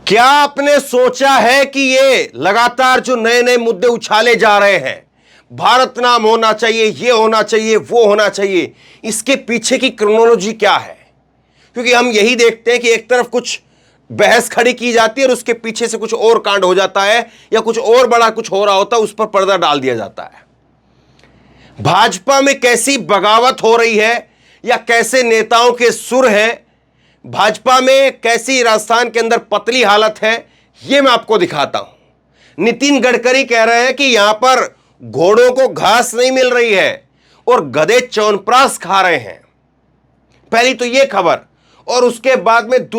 क्या आपने सोचा है कि ये लगातार जो नए नए मुद्दे उछाले जा रहे हैं, भारत नाम होना चाहिए, ये होना चाहिए, वो होना चाहिए, इसके पीछे की क्रोनोलॉजी क्या है? क्योंकि हम यही देखते हैं कि एक तरफ कुछ बहस खड़ी की जाती है और उसके पीछे से कुछ और कांड हो जाता है या कुछ और बड़ा कुछ हो रहा होता है, उस पर पर्दा डाल दिया जाता है। भाजपा में कैसी बगावत हो रही है या कैसे नेताओं के सुर हैं, भाजपा में कैसी राजस्थान के अंदर पतली हालत है, यह मैं आपको दिखाता हूं। नितिन गडकरी कह रहे हैं कि यहां पर घोड़ों को घास नहीं मिल रही है और गधे च्यवनप्राश खा रहे हैं। पहली तो यह खबर, और उसके बाद में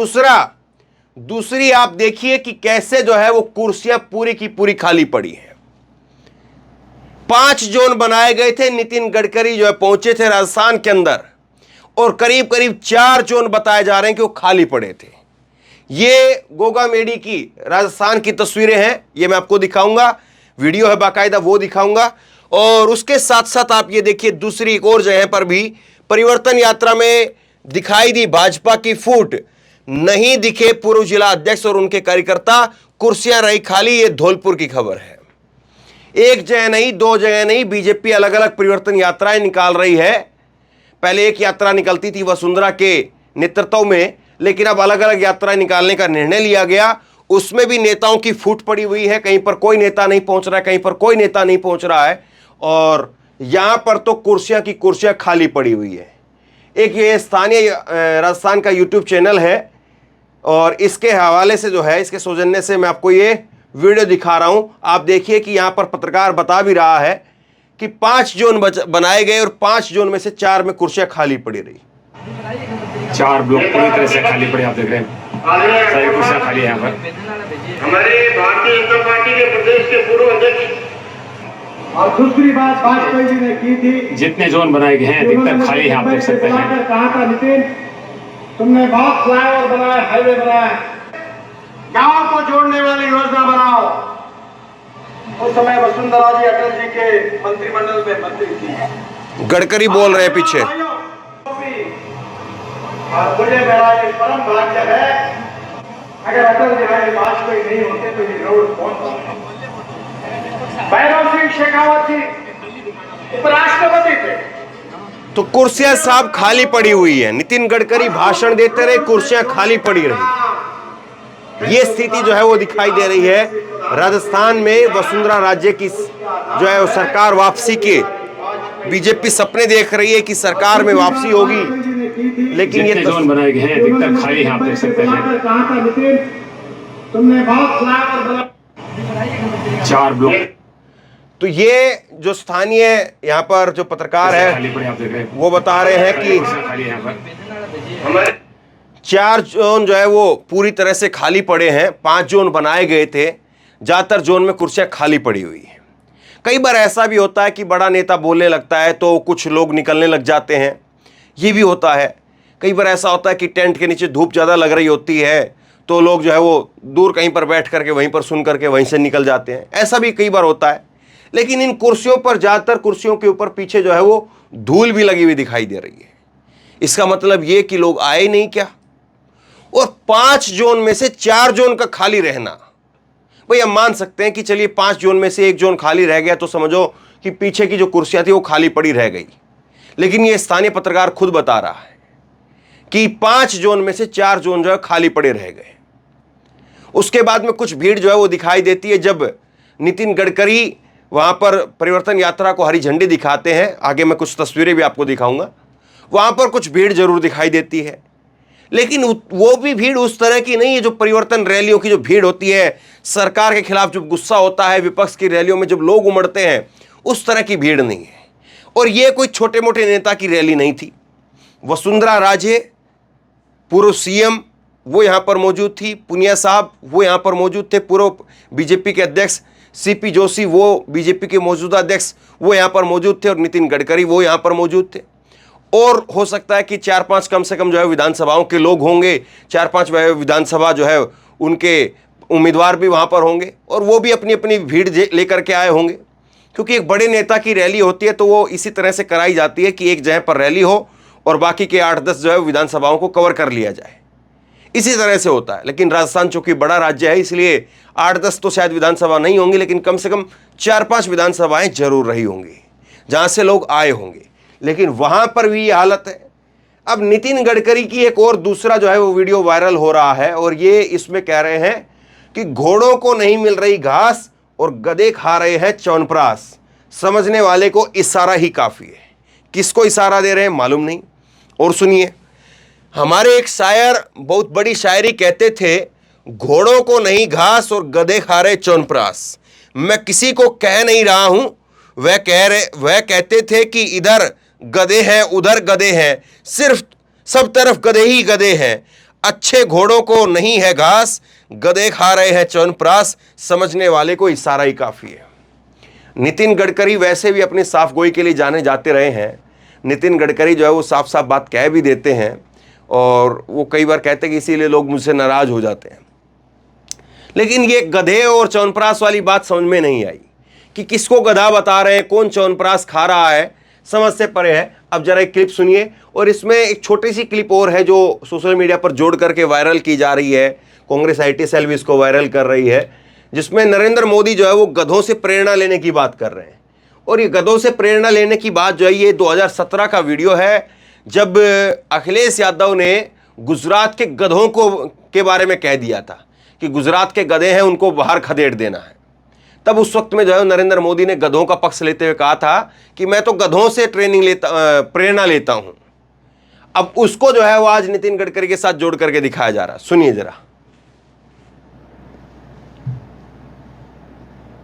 दूसरी आप देखिए कि कैसे जो है वो कुर्सियां पूरी की पूरी खाली पड़ी हैं। 5 जोन बनाए गए थे, नितिन गडकरी जो है पहुंचे थे राजस्थान के अंदर और करीब करीब 4 जोन बताए जा रहे हैं कि वो खाली पड़े थे। ये गोगा मेडी की राजस्थान की तस्वीरें हैं, ये मैं आपको दिखाऊंगा, वीडियो है बाकायदा, वो दिखाऊंगा। और उसके साथ साथ आप ये देखिए दूसरी एक और जगह पर भी परिवर्तन यात्रा में दिखाई दी भाजपा की फूट, नहीं दिखे पूर्व जिला अध्यक्ष और उनके कार्यकर्ता, कुर्सियां रही खाली। ये धौलपुर की खबर है। एक जगह नहीं, 2 जगह नहीं, बीजेपी अलग अलग परिवर्तन यात्राएं निकाल रही है। पहले एक यात्रा निकलती थी वसुंधरा के नेतृत्व में, लेकिन अब अलग अलग यात्राएं निकालने का निर्णय लिया गया। उसमें भी नेताओं की फूट पड़ी हुई है, कहीं पर कोई नेता नहीं पहुंच रहा है, कहीं पर कोई नेता नहीं पहुंच रहा है, और यहां पर तो कुर्सियां की कुर्सियां खाली पड़ी हुई है। एक ये स्थानीय राजस्थान का यूट्यूब चैनल है और इसके हवाले से जो है, इसके सौजन्य से मैं आपको ये वीडियो दिखा रहा हूं। आप देखिए कि यहां पर पत्रकार बता भी रहा है कि 5 जोन बनाए गए और 5 जोन में से 4 में कुर्सियां खाली पड़ी रही। 4 ब्लॉक पूरी तरह से खाली पड़े, आप देख रहे हैं सारी कुर्सियां खाली है यहाँ पर। हमारे भारतीय जनता पार्टी के प्रदेश के पूर्व अध्यक्ष और दूसरी बात वाजपेयी जी ने की थी, जितने जोन बनाए गए हैं अधिकतर खाली हैं, आप देख सकते हैं। कहा था नितिन, तुमने बहुत फ्लाईओवर बनाया, हाईवे बनाया, गांव को जोड़ने वाली योजना बनाओ। उस समय वसुंधरा जी अटल जी के मंत्रिमंडल में मंत्री थी। गडकरी बोल रहे हैं पीछे। और मुझे मेरा ये परम भाग्य है, अगर अटल बिहारी वाजपेयी नहीं होते तो ये रोड कौन बनता? भैरव सिंह शेखावत जी उपराष्ट्रपति थे। तो कुर्सियां साहब खाली पड़ी हुई है। नितिन गडकरी भाषण देते रहे, कुर्सियां खाली पड़ी रही। ये स्थिति जो है वो दिखाई दे रही है राजस्थान में। वसुंधरा राज्य की जो है वो सरकार वापसी के बीजेपी सपने देख रही है कि सरकार में वापसी होगी, लेकिन ये जोन बनाए गए हैं अधिकतर खाली हैं, आप देख सकते हैं। तुमने बहुत फ्लाईओवर बनाया, 4 ब्लॉक। तो ये जो स्थानीय यहाँ पर जो पत्रकार है खाली पड़े, आप देख रहे हैं वो बता रहे हैं कि खाली है यहाँ पर। 4 जोन जो है वो पूरी तरह से खाली पड़े हैं। 5 जोन बनाए गए थे, ज्यादातर जोन में कुर्सियां खाली पड़ी हुई हैं। कई बार ऐसा भी होता है कि बड़ा नेता बोलने लगता है तो कुछ लोग निकलने लग जाते हैं, ये भी होता है। कई बार ऐसा होता है कि टेंट के नीचे धूप ज़्यादा लग रही होती है तो लोग जो है वो दूर कहीं पर बैठ करके वहीं पर सुन करके वहीं से निकल जाते हैं, ऐसा भी कई बार होता है। लेकिन इन कुर्सियों पर, ज़्यादातर कुर्सियों के ऊपर पीछे जो है वो धूल भी लगी हुई दिखाई दे रही है। इसका मतलब ये कि लोग आए ही नहीं क्या? और 5 जोन में से 4 जोन का खाली रहना, भाई हम मान सकते हैं कि चलिए 5 जोन में से 1 जोन खाली रह गया तो समझो कि पीछे की जो कुर्सियां थी वो खाली पड़ी रह गई। लेकिन ये स्थानीय पत्रकार खुद बता रहा है कि 5 जोन में से 4 जोन जो है खाली पड़े रह गए। उसके बाद में कुछ भीड़ जो है वो दिखाई देती है जब नितिन गडकरी वहां पर परिवर्तन यात्रा को हरी झंडी दिखाते हैं। आगे मैं कुछ तस्वीरें भी आपको दिखाऊंगा। वहां पर कुछ भीड़ जरूर दिखाई देती है, लेकिन वो भी भीड़ उस तरह की नहीं है जो परिवर्तन रैलियों की जो भीड़ होती है, सरकार के खिलाफ जब गुस्सा होता है, विपक्ष की रैलियों में जब लोग उमड़ते हैं, उस तरह की भीड़ नहीं है। और ये कोई छोटे मोटे नेता की रैली नहीं थी। वसुंधरा राजे पूर्व सीएम वो यहाँ पर मौजूद थी, पुनिया साहब वो यहाँ पर मौजूद थे, पूर्व बीजेपी के अध्यक्ष सीपी जोशी वो बीजेपी के मौजूदा अध्यक्ष वो यहाँ पर मौजूद थे, और नितिन गडकरी वो यहाँ पर मौजूद थे। और हो सकता है कि 4-5 कम से कम जो है विधानसभाओं के लोग होंगे, 4-5 विधानसभा जो है उनके उम्मीदवार भी वहाँ पर होंगे, और वो भी अपनी अपनी भीड़ लेकर के आए होंगे। क्योंकि एक बड़े नेता की रैली होती है तो वो इसी तरह से कराई जाती है कि एक जगह पर रैली हो और बाकी के 8-10 जो है विधानसभाओं को कवर कर लिया जाए। इसी तरह से होता है। लेकिन राजस्थान चूंकि बड़ा राज्य है, इसलिए 8-10 तो शायद विधानसभा नहीं होंगी, लेकिन कम से कम 4-5 विधानसभाएं जरूर रही होंगी जहां से लोग आए होंगे। लेकिन वहां पर भी ये हालत है। अब नितिन गडकरी की एक और दूसरा जो है वो वीडियो वायरल हो रहा है, और ये इसमें कह रहे हैं कि घोड़ों को नहीं मिल रही घास और गधे खा रहे हैं च्यवनप्राश, समझने वाले को इशारा ही काफी है। किसको इशारा दे रहे हैं मालूम नहीं। और सुनिए, हमारे एक शायर बहुत बड़ी शायरी कहते थे, घोड़ों को नहीं घास और गधे खा रहे च्यवनप्राश। मैं किसी को कह नहीं रहा हूं, वह कहते थे कि इधर गधे हैं उधर गधे हैं, सिर्फ सब तरफ गधे ही गधे हैं। अच्छे घोड़ों को नहीं है घास, गधे खा रहे हैं च्यवनप्राश, समझने वाले को इशारा ही काफी है। नितिन गडकरी वैसे भी अपनी साफ गोई के लिए जाने जाते रहे हैं। नितिन गडकरी जो है वो साफ साफ बात कह भी देते हैं, और वो कई बार कहते हैं कि इसीलिए लोग मुझसे नाराज हो जाते हैं। लेकिन ये गधे और च्यवनप्राश वाली बात समझ में नहीं आई कि किसको गधा बता रहे हैं, कौन च्यवनप्राश खा रहा है, समझ से परे है। अब जरा एक क्लिप सुनिए, और इसमें एक छोटी सी क्लिप और है जो सोशल मीडिया पर जोड़ करके वायरल की जा रही है। कांग्रेस IT सेल भी इसको वायरल कर रही है, जिसमें नरेंद्र मोदी जो है वो गधों से प्रेरणा लेने की बात कर रहे हैं। और ये गधों से प्रेरणा लेने की बात जो है ये 2017 का वीडियो है, जब अखिलेश यादव ने गुजरात के गधों के बारे में कह दिया था कि गुजरात के गधे हैं, उनको बाहर खदेड़ देना है। तब उस वक्त में जो है नरेंद्र मोदी ने गधों का पक्ष लेते हुए कहा था कि मैं तो गधों से प्रेरणा लेता हूं। अब उसको जो है वो आज नितिन गडकरी के साथ जोड़ करके दिखाया जा रहा है। सुनिए जरा।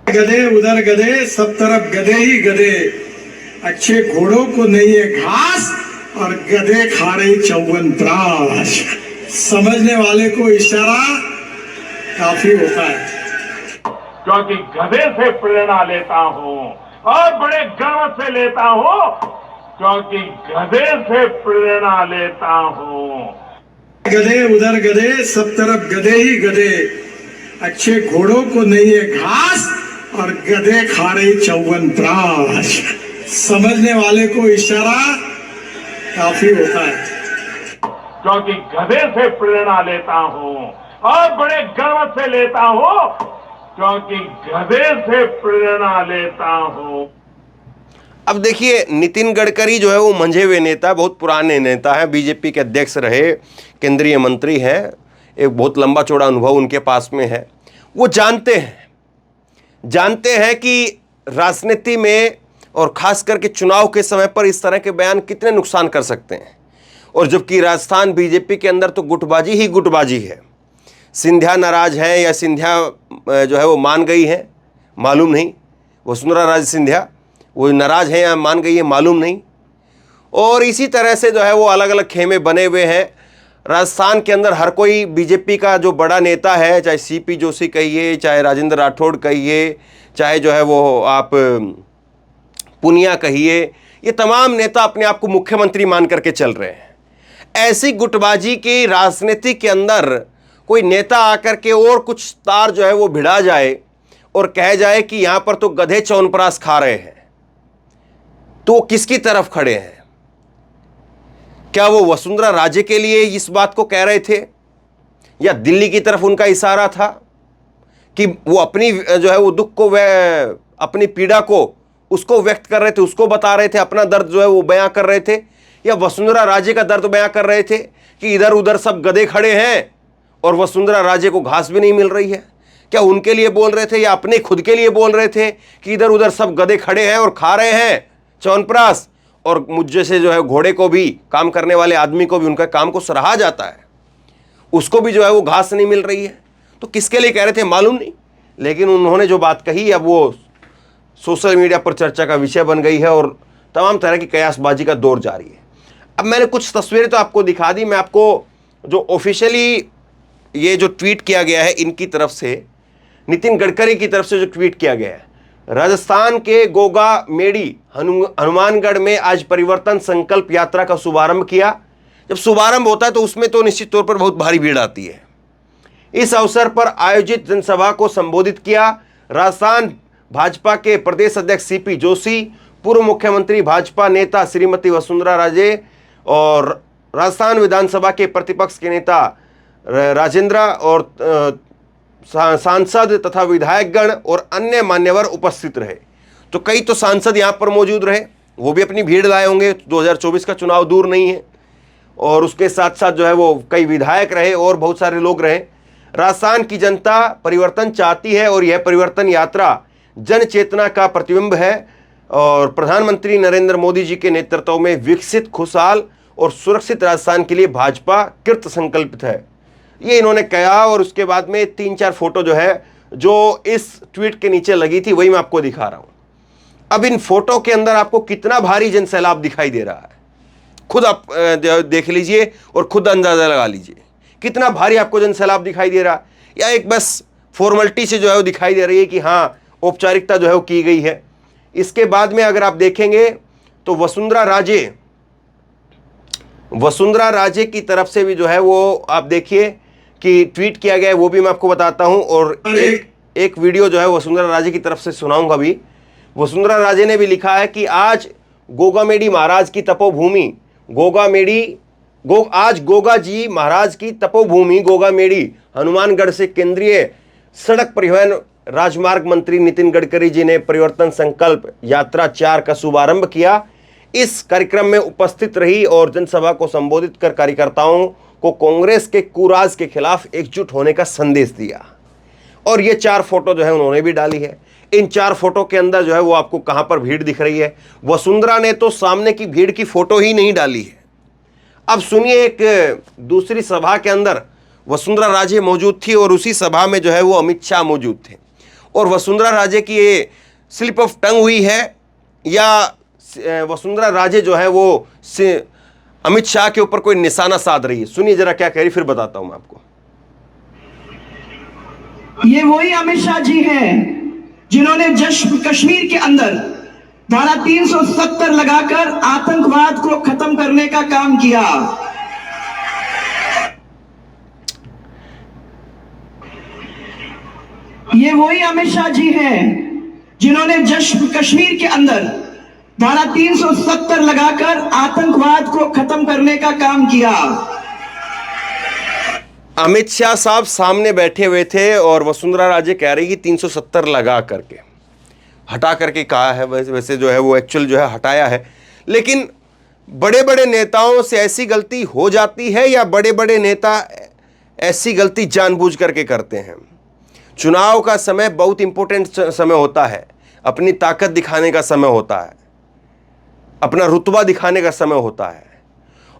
गधे उधर गधे, सब तरफ गधे ही गधे। अच्छे घोड़ों को नहीं है घास और गधे खा रहे च्यवनप्राश, समझने वाले को इशारा काफी होता है। क्योंकि गधे से प्रेरणा लेता हूं और बड़े गर्व से लेता हूं, क्योंकि गधे से प्रेरणा लेता हूं। गधे उधर गधे, सब तरफ गधे ही गधे। अच्छे घोड़ों को नहीं है घास और गधे खा रहे च्यवनप्राश, समझने वाले को इशारा काफी होता है। क्योंकि गधे से प्रेरणा लेता हूं और बड़े गर्व से लेता हूं, क्योंकि गधे से प्रेरणा लेता हूं। अब देखिए, नितिन गडकरी जो है वो मंझे हुए नेता, बहुत पुराने नेता हैं, बीजेपी के अध्यक्ष रहे, केंद्रीय मंत्री हैं, एक बहुत लंबा चौड़ा अनुभव उनके पास में है। वो जानते हैं कि राजनीति में और खास करके चुनाव के समय पर इस तरह के बयान कितने नुकसान कर सकते हैं। और जबकि राजस्थान बीजेपी के अंदर तो गुटबाजी ही गुटबाजी है। सिंधिया नाराज हैं या सिंधिया जो है वो मान गई है मालूम नहीं, वसुंधरा राजे सिंधिया वो नाराज हैं या मान गई है मालूम नहीं। और इसी तरह से जो है वो अलग अलग खेमे बने हुए हैं। राजस्थान के अंदर हर कोई बीजेपी का जो बड़ा नेता है, चाहे CP जोशी कहिए, चाहे राजेंद्र राठौड़ कहिए, चाहे जो है वो आप पुनिया कहिए, ये तमाम नेता अपने आप को मुख्यमंत्री मान करके चल रहे हैं। ऐसी गुटबाजी की राजनीति के अंदर कोई नेता आकर के और कुछ तार जो है वो भिड़ा जाए और कह जाए कि यहां पर तो गधे च्यवनप्राश खा रहे हैं, तो किसकी तरफ खड़े हैं? क्या वो वसुंधरा राजे के लिए इस बात को कह रहे थे, या दिल्ली की तरफ उनका इशारा था कि वो अपनी जो है वो दुख को अपनी पीड़ा को उसको व्यक्त कर रहे थे, उसको बता रहे थे, अपना दर्द जो है वो बयां कर रहे थे, या वसुंधरा राजे का दर्द बयां कर रहे थे कि इधर उधर सब गधे खड़े हैं और वसुंधरा राजे को घास भी नहीं मिल रही है? क्या उनके लिए बोल रहे थे या अपने खुद के लिए बोल रहे थे कि इधर उधर सब गधे खड़े हैं और खा रहे हैं च्यवनप्राश, और मुझ जैसे जो है घोड़े को भी, काम करने वाले आदमी को भी उनका काम को सराहा जाता है, उसको भी जो है वो घास नहीं मिल रही है? तो किसके लिए कह रहे थे मालूम नहीं, लेकिन उन्होंने जो बात कही अब वो सोशल मीडिया पर चर्चा का विषय बन गई है और तमाम तरह की कयासबाजी का दौर जारी है। अब मैंने कुछ तस्वीरें तो आपको दिखा दी। मैं आपको जो ऑफिशियली ये जो ट्वीट किया गया है इनकी तरफ से, नितिन गडकरी की तरफ से जो ट्वीट किया गया है, राजस्थान के गोगा मेडी हनुमानगढ़ में आज परिवर्तन संकल्प यात्रा का शुभारंभ किया। जब शुभारंभ होता है तो उसमें तो निश्चित तौर पर बहुत भारी भीड़ आती है। इस अवसर पर आयोजित जनसभा को संबोधित किया। राजस्थान भाजपा के प्रदेश अध्यक्ष CP जोशी, पूर्व मुख्यमंत्री भाजपा नेता श्रीमती वसुंधरा राजे और राजस्थान विधानसभा के प्रतिपक्ष के नेता राजेंद्र और सांसद तथा विधायकगण और अन्य मान्यवर उपस्थित रहे। तो कई तो सांसद यहाँ पर मौजूद रहे, वो भी अपनी भीड़ लाए होंगे, 2024 का चुनाव दूर नहीं है। और उसके साथ साथ जो है वो कई विधायक रहे और बहुत सारे लोग रहे। राजस्थान की जनता परिवर्तन चाहती है और यह परिवर्तन यात्रा जन चेतना का प्रतिबिंब है और प्रधानमंत्री नरेंद्र मोदी जी के नेतृत्व में विकसित, खुशहाल और सुरक्षित राजस्थान के लिए भाजपा कृत संकल्पित है। ये इन्होंने कहा और उसके बाद में 3-4 फोटो जो है जो इस ट्वीट के नीचे लगी थी वही मैं आपको दिखा रहा हूं। अब इन फोटो के अंदर आपको कितना भारी जनसैलाब दिखाई दे रहा है, खुद आप देख लीजिए और खुद अंदाजा लगा लीजिए कितना भारी आपको जनसैलाब दिखाई दे रहा है, या एक बस फॉर्मेलिटी से जो है वो दिखाई दे रही है कि हाँ औपचारिकता जो है वो की गई है। इसके बाद में अगर आप देखेंगे तो वसुंधरा राजे की तरफ से भी जो है वो आप देखिए कि ट्वीट किया गया है, वो भी मैं आपको बताता हूं। और एक वीडियो जो है वसुंधरा राजे की तरफ से सुनाऊंगा भी। वसुंधरा राजे ने भी लिखा है कि आज गोगामेडी महाराज की तपोभूमि आज गोगा जी महाराज की तपोभूमि गोगामेडी हनुमानगढ़ से केंद्रीय सड़क परिवहन राजमार्ग मंत्री नितिन गडकरी जी ने परिवर्तन संकल्प यात्रा 4 का शुभारंभ किया। इस कार्यक्रम में उपस्थित रही और जनसभा को संबोधित कर कार्यकर्ताओं को कांग्रेस के कुराज के खिलाफ एकजुट होने का संदेश दिया। और ये 4 फोटो जो है उन्होंने भी डाली है। इन 4 फोटो के अंदर जो है वो आपको कहां पर भीड़ दिख रही है, वसुंधरा ने तो सामने की भीड़ की फोटो ही नहीं डाली है। अब सुनिए, एक दूसरी सभा के अंदर वसुंधरा राजे मौजूद थी और उसी सभा में जो है वो अमित शाह मौजूद थे और वसुंधरा राजे की ये स्लिप ऑफ टंग हुई है या वसुंधरा राजे जो है वो अमित शाह के ऊपर कोई निशाना साध रही है। सुनिए जरा क्या कह रही, फिर बताता हूं मैं आपको। ये वही अमित शाह जी हैं जिन्होंने जम्मू कश्मीर के अंदर धारा 370 लगाकर आतंकवाद को खत्म करने का काम किया। ये वही अमित शाह जी हैं जिन्होंने जम्मू कश्मीर के अंदर धारा 370 लगाकर आतंकवाद को खत्म करने का काम किया। अमित शाह साहब सामने बैठे हुए थे और वसुंधरा राजे कह रही कि 370 लगा करके हटा करके कहा है। वैसे जो है वो एक्चुअल जो है हटाया है, लेकिन बड़े बड़े नेताओं से ऐसी गलती हो जाती है या बड़े बड़े नेता ऐसी गलती जानबूझ करके करते हैं। चुनाव का समय बहुत इंपॉर्टेंट समय होता है, अपनी ताकत दिखाने का समय होता है, अपना रुतबा दिखाने का समय होता है।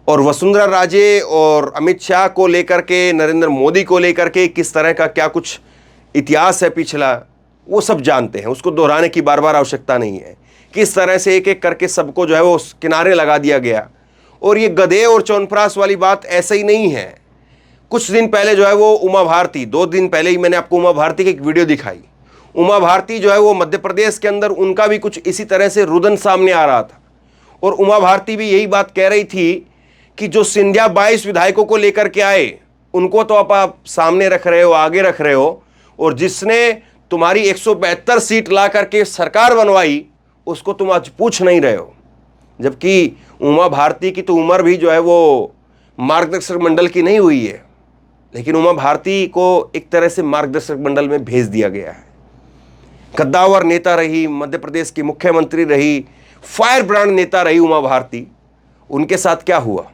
और वसुंधरा राजे और अमित शाह को लेकर के, नरेंद्र मोदी को लेकर के किस तरह का क्या कुछ इतिहास है पिछला, वो सब जानते हैं, उसको दोहराने की बार बार आवश्यकता नहीं है। किस तरह से एक एक करके सबको जो है वो किनारे लगा दिया गया। और ये गधे और चौनप्रास वाली बात ऐसे ही नहीं है। कुछ दिन पहले जो है वो उमा भारती, 2 दिन पहले ही मैंने आपको उमा भारती की एक वीडियो दिखाई। उमा भारती जो है वो मध्य प्रदेश के अंदर उनका भी कुछ इसी तरह से रुदन सामने आ रहा था और उमा भारती भी यही बात कह रही थी कि जो सिंधिया 22 विधायकों को लेकर के आए उनको तो आप सामने रख रहे हो, आगे रख रहे हो, और जिसने तुम्हारी 172 सीट ला करके सरकार बनवाई उसको तुम आज पूछ नहीं रहे हो। जबकि उमा भारती की तो उम्र भी जो है वो मार्गदर्शक मंडल की नहीं हुई है, लेकिन उमा भारती को एक तरह से मार्गदर्शक मंडल में भेज दिया गया है। कद्दावर नेता रही, मध्य प्रदेश की मुख्यमंत्री रही, फायर ब्रांड नेता रही उमा भारती। उनके साथ क्या हुआ?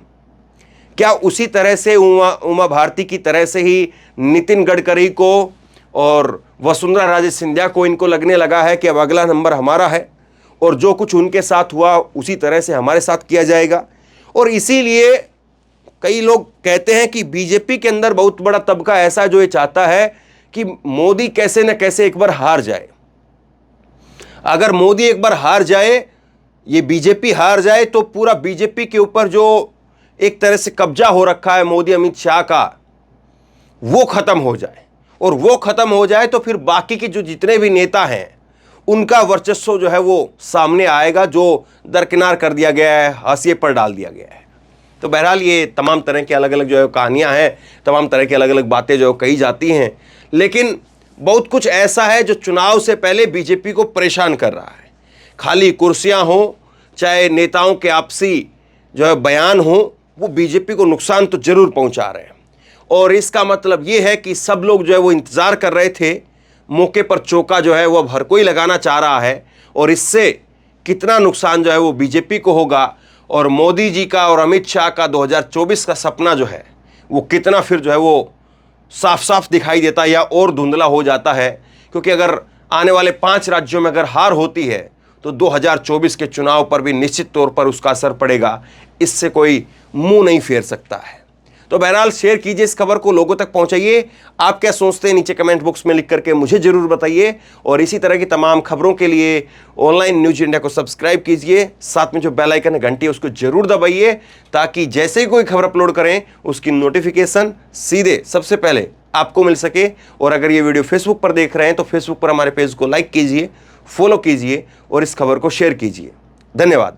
क्या उसी तरह से उमा भारती की तरह से ही नितिन गडकरी को और वसुंधरा राजे सिंधिया को इनको लगने लगा है कि अब अगला नंबर हमारा है और जो कुछ उनके साथ हुआ उसी तरह से हमारे साथ किया जाएगा? और इसीलिए कई लोग कहते हैं कि बीजेपी के अंदर बहुत बड़ा तबका ऐसा जो ये चाहता है कि मोदी कैसे न कैसे एक बार हार जाए। अगर मोदी एक बार हार जाए, ये बीजेपी हार जाए, तो पूरा बीजेपी के ऊपर जो एक तरह से कब्जा हो रखा है मोदी अमित शाह का, वो खत्म हो जाए। और वो खत्म हो जाए तो फिर बाकी के जो जितने भी नेता हैं उनका वर्चस्व जो है वो सामने आएगा, जो दरकिनार कर दिया गया है, हाशिए पर डाल दिया गया है। तो बहरहाल ये तमाम तरह की अलग अलग जो है कहानियाँ हैं, तमाम तरह की अलग अलग बातें जो कही जाती हैं, लेकिन बहुत कुछ ऐसा है जो चुनाव से पहले बीजेपी को परेशान कर रहा है। खाली कुर्सियां हों, चाहे नेताओं के आपसी जो है बयान हों, वो बीजेपी को नुकसान तो जरूर पहुंचा रहे हैं। और इसका मतलब ये है कि सब लोग जो है वो इंतज़ार कर रहे थे, मौके पर चौका जो है वो अब हर कोई लगाना चाह रहा है, और इससे कितना नुकसान जो है वो बीजेपी को होगा और मोदी जी का और अमित शाह का 2024 का सपना जो है वो कितना फिर जो है वो साफ साफ दिखाई देता है या और धुंधला हो जाता है। क्योंकि अगर आने वाले 5 राज्यों में अगर हार होती है तो 2024 के चुनाव पर भी निश्चित तौर पर उसका असर पड़ेगा, इससे कोई मुंह नहीं फेर सकता है। तो बहरहाल शेयर कीजिए इस खबर को, लोगों तक पहुंचाइए। आप क्या सोचते हैं नीचे कमेंट बॉक्स में लिख करके मुझे जरूर बताइए, और इसी तरह की तमाम खबरों के लिए ऑनलाइन न्यूज इंडिया को सब्सक्राइब कीजिए, साथ में जो बेल आइकन है घंटी है उसको जरूर दबाइए, ताकि जैसे ही कोई खबर अपलोड करें उसकी नोटिफिकेशन सीधे सबसे पहले आपको मिल सके। और अगर ये वीडियो फेसबुक पर देख रहे हैं तो फेसबुक पर हमारे पेज को लाइक कीजिए, फॉलो कीजिए और इस खबर को शेयर कीजिए। धन्यवाद।